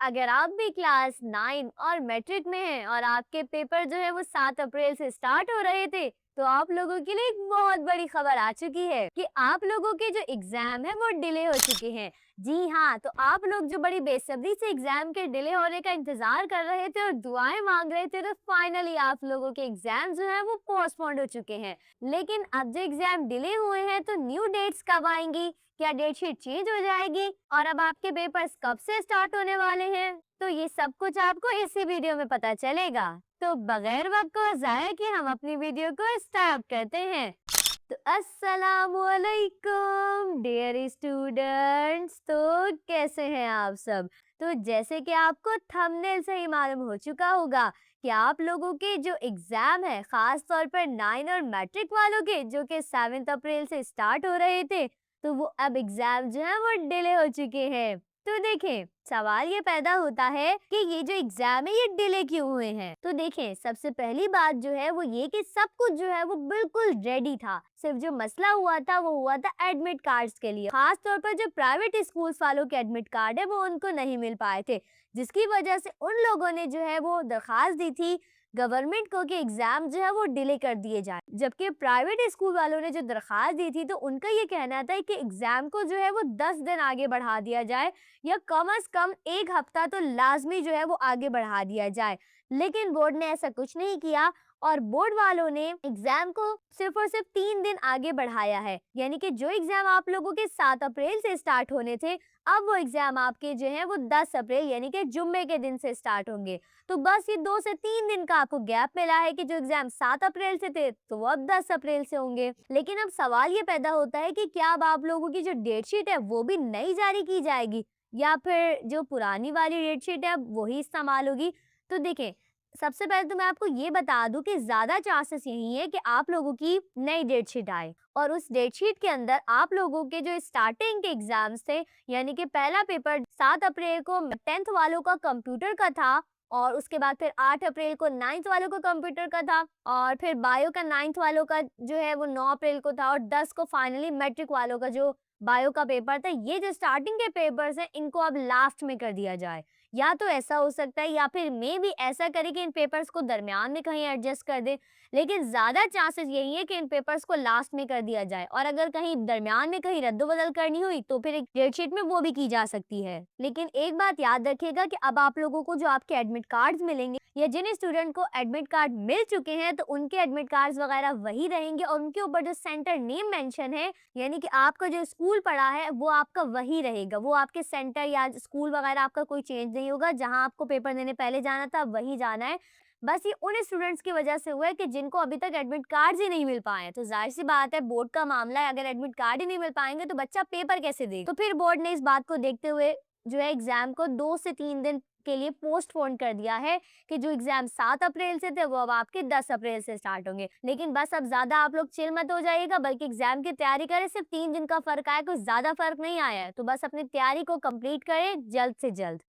अगर आप भी क्लास 9 और मैट्रिक में हैं और आपके पेपर जो है वो 7 अप्रैल से स्टार्ट हो रहे थे, तो आप लोगों के लिए एक बहुत बड़ी खबर आ चुकी है कि आप लोगों के जो एग्जाम है वो डिले हो चुके हैं। जी हाँ, तो आप लोग जो बड़ी बेसब्री से एग्जाम के डिले होने का इंतजार कर रहे थे और दुआएं मांग रहे थे, तो फाइनली आप लोगों के एग्जाम जो है वो पोस्टपोन्ड हो चुके हैं। लेकिन अब जो एग्जाम डिले हुए हैं तो न्यू डेट्स कब आएंगी, क्या डेट शीट चेंज हो जाएगी और अब आपके पेपर्स कब से स्टार्ट होने वाले हैं, तो ये सब कुछ आपको इसी वीडियो में पता चलेगा। तो बगैर वक्त को ज़ाया किए हम अपनी वीडियो को स्टार्ट करते हैं। तो अस्सलामुअलैकुम डियर स्टूडेंट्स, तो कैसे हैं आप सब। तो जैसे कि आपको थंबनेल से ही मालूम हो चुका होगा कि आप लोगों के जो एग्जाम है खास तौर पर 9 और मैट्रिक वालों के जो कि 7 अप्रैल से स्टार्ट हो रहे थे, तो वो अब एग्जाम जो है वो डिले हो चुके हैं। तो देखें, सवाल ये पैदा होता है कि ये जो एग्जाम है ये डिले क्यों हुए हैं। तो देखें, सबसे पहली बात जो है वो ये कि सब कुछ जो है वो बिल्कुल रेडी था। सिर्फ जो मसला हुआ था वो हुआ था एडमिट कार्ड्स के लिए। खास तौर पर जो प्राइवेट स्कूल्स वालों के एडमिट कार्ड है वो उनको नहीं मिल पाए थे, जिसकी वजह से उन लोगों ने जो है वो दरखास्त दी थी गवर्नमेंट को कि एग्जाम जो है वो डिले कर दिए जाए। जबकि प्राइवेट स्कूल वालों ने जो दरखास्त दी थी तो उनका ये कहना था कि एग्जाम को जो है वो 10 दिन आगे बढ़ा दिया जाए या कम से कम एक हफ्ता तो लाजमी जो है वो आगे बढ़ा दिया जाए। लेकिन बोर्ड ने ऐसा कुछ नहीं किया और बोर्ड वालों ने एग्जाम को सिर्फ और सिर्फ 3 दिन आगे बढ़ाया है। यानी कि जो एग्जाम आप लोगों के 7 अप्रैल से स्टार्ट होने थे, अब वो एग्जाम आपके जो है वो 10 अप्रैल यानी कि जुम्मे के दिन से स्टार्ट होंगे। तो बस ये 2 से 3 दिन का आपको गैप मिला है कि जो एग्जाम 7 अप्रैल से थे तो वो अब 10 अप्रैल से होंगे। लेकिन अब सवाल ये पैदा होता है कि क्या अब आप लोगों की जो डेट शीट है वो भी नई जारी की जाएगी या फिर जो पुरानी वाली डेट शीट है अब वही इस्तेमाल होगी। तो देखें, सबसे पहले तो मैं आपको ये बता दूं कि ज्यादा चांसेस यही है कि आप लोगों की नई डेट शीट आए और उस डेट शीट के अंदर आप लोगों के जो स्टार्टिंग के एग्जाम्स थे, यानी कि पहला पेपर 7 अप्रैल को 10th वालों का कंप्यूटर का था और उसके बाद फिर 8 अप्रैल को 9th वालों को कंप्यूटर का था और फिर बायो का 9th वालों का जो है वो 9 अप्रैल को था और 10 को फाइनली मैट्रिक वालों का जो बायो का पेपर था। ये जो स्टार्टिंग के पेपर्स हैं इनको अब लास्ट में कर दिया जाए, या तो ऐसा हो सकता है या फिर मे भी ऐसा करे कि इन पेपर्स को दरमियान में कहीं एडजस्ट कर दे। लेकिन ज्यादा चांसेस यही है कि इन पेपर्स को लास्ट में कर दिया जाए और अगर कहीं दरमियान में कहीं रद्द-बदल करनी हुई तो फिर एक डेट शीट में वो भी की जा सकती है। लेकिन एक बात याद रखिएगा कि अब आप लोगों को जो आपके एडमिट कार्ड्स मिलेंगे या जिन स्टूडेंट को एडमिट कार्ड मिल चुके हैं तो उनके एडमिट कार्ड्स वगैरह वही रहेंगे और उनके ऊपर जो सेंटर नेम मेंशन है, यानी कि आपका जो स्कूल पढ़ा है वो आपका वही रहेगा। वो आपके सेंटर या स्कूल वगैरह आपका कोई चेंज नहीं होगा। जहां आपको पेपर देने पहले जाना था वही जाना है। बस ये उन स्टूडेंट्स की वजह से हुआ है कि जिनको अभी तक एडमिट कार्ड्स ही नहीं मिल पाए हैं। तो जाहिर सी बात है, बोर्ड का मामला है, अगर एडमिट कार्ड ही नहीं मिल पाएंगे तो बच्चा पेपर कैसे देगा। तो फिर बोर्ड ने इस बात को देखते हुए जो है एग्जाम को 2 से 3 दिन के लिए पोस्टपोन कर दिया है कि जो एग्जाम 7 अप्रैल से थे वो अब आपके 10 अप्रैल से स्टार्ट होंगे। लेकिन बस अब ज्यादा आप लोग चिल मत हो जाइएगा, बल्कि एग्जाम की तैयारी करें। सिर्फ 3 दिन का फर्क आया, कुछ ज्यादा फर्क नहीं आया है। तो बस अपनी तैयारी को कंप्लीट करें जल्द से जल्द।